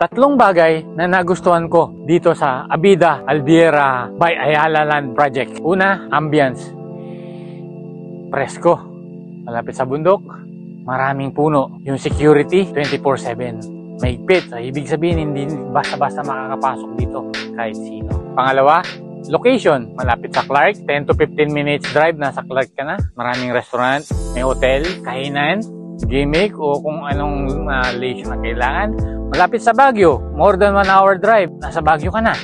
Tatlong bagay na nagustuhan ko dito sa Abida Albiera by Ayala Land Project. Una, ambience. Presko. Malapit sa bundok. Maraming puno. Yung security, 24/7. Mahigpit. So, ibig sabihin, hindi basta-basta makakapasok dito kahit sino. Pangalawa, location. Malapit sa Clark. 10 to 15 minutes drive. Nasa Clark ka na. Maraming restaurant. May hotel. Kainan. Gimmick o kung anong leisure na kailangan. Malapit sa Baguio, more than 1 hour drive, nasa Baguio ka na.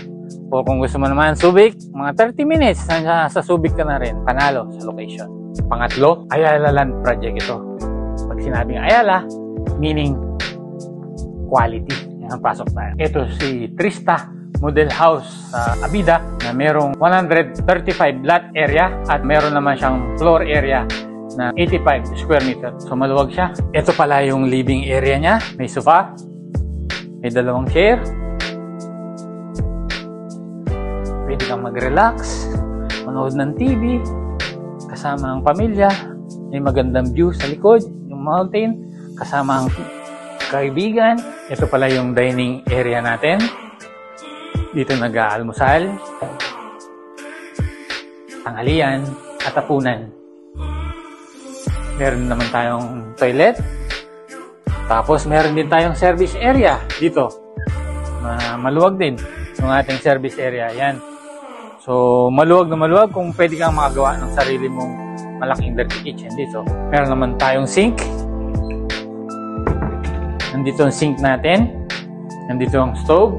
O kung gusto mo naman Subic, mga 30 minutes, sa Subic ka na rin. Panalo sa location. Pangatlo, Ayala Land Project ito. Pag sinabing Ayala, meaning quality. Yan, pasok tayo. Ito si Trista Model House sa Abida na merong 135 lot area at meron naman siyang floor area na 85 square meter. So maluwag siya. Ito pala yung living area niya. May sofa. May dalawang chair. Pwede kang mag-relax, manood ng TV, kasama ang pamilya. May magandang view sa likod, yung mountain, kasama ang kaibigan. Ito pala yung dining area natin. Dito nag-aalmusal, tanghalian, at hapunan. Meron naman tayong toilet. Tapos, meron din tayong service area dito. Maluwag din yung ating service area. Yan. So, maluwag na maluwag kung pwede kang makagawa ng sarili mong malaking dirty kitchen dito. Meron naman tayong sink. Nandito ang sink natin. Nandito ang stove.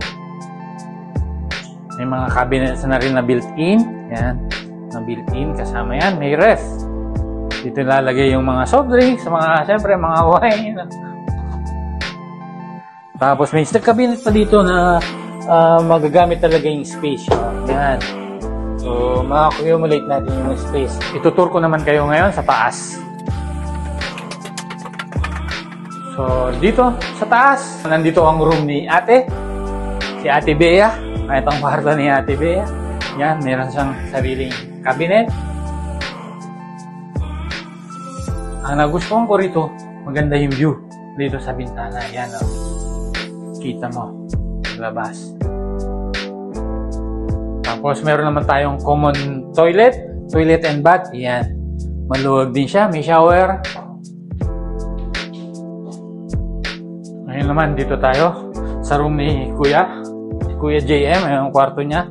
May mga cabinets na rin na built-in. Yan. Na built-in. Kasama yan. May ref. Dito lalagay yung mga soft drinks, siyempre, mga wine. Tapos may stock cabinet pa dito na magagamit talaga yung space. Yan. So, maka-accumulate natin yung space. Itutur ko naman kayo ngayon sa taas. So, dito sa taas, nandito ang room ni ate. Si Ate Bea. Ito ang kwarto ni Ate Bea. Yan, meron siyang sariling cabinet. Ang nagustuhan ko rito, maganda yung view dito sa bintana. Yan, oh. Kita mo, labas. Tapos meron naman tayong common toilet and bath. Yan. Maluwag din siya, may shower. Ngayon naman dito tayo sa room ni Kuya JM, yung kwarto niya.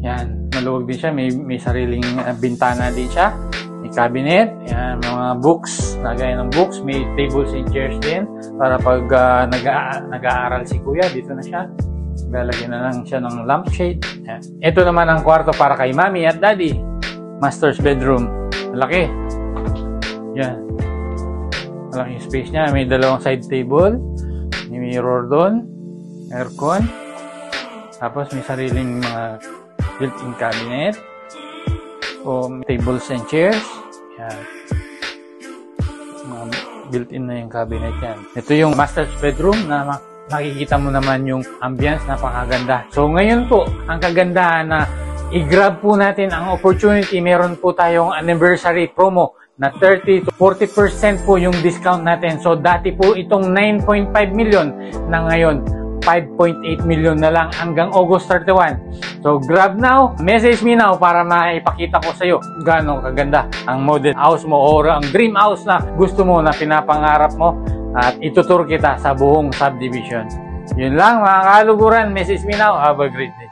Yan, maluwag din siya, may sariling bintana din siya. May cabinet, yan, mga books, lagay ng books, may tables and chairs din para pag nag-aaral si Kuya, dito na siya. Lalagyan na lang siya ng lampshade. Yan. Ito naman ang kwarto para kay Mami at Daddy. Master's bedroom. Malaki. Yan. Malaki yung space niya. May dalawang side table. May mirror doon. Aircon. Tapos may sariling mga built-in cabinet. O tables and chairs. Yan. Built-in na yung cabinet yan. Ito yung master's bedroom na makikita mo naman yung ambience, napakaganda. So ngayon po, ang kagandahan na i-grab po natin ang opportunity. Meron po tayong anniversary promo na 30 to 40% po yung discount natin. So dati po itong 9.5 million na ngayon 5.8 million na lang hanggang August 31. So, grab now, message me now para maipakita ko sa iyo gaano kaganda ang model house mo or ang dream house na gusto mo na pinapangarap mo at itutur kita sa buong subdivision. Yun lang mga kaluguran, message me now. Have a great day.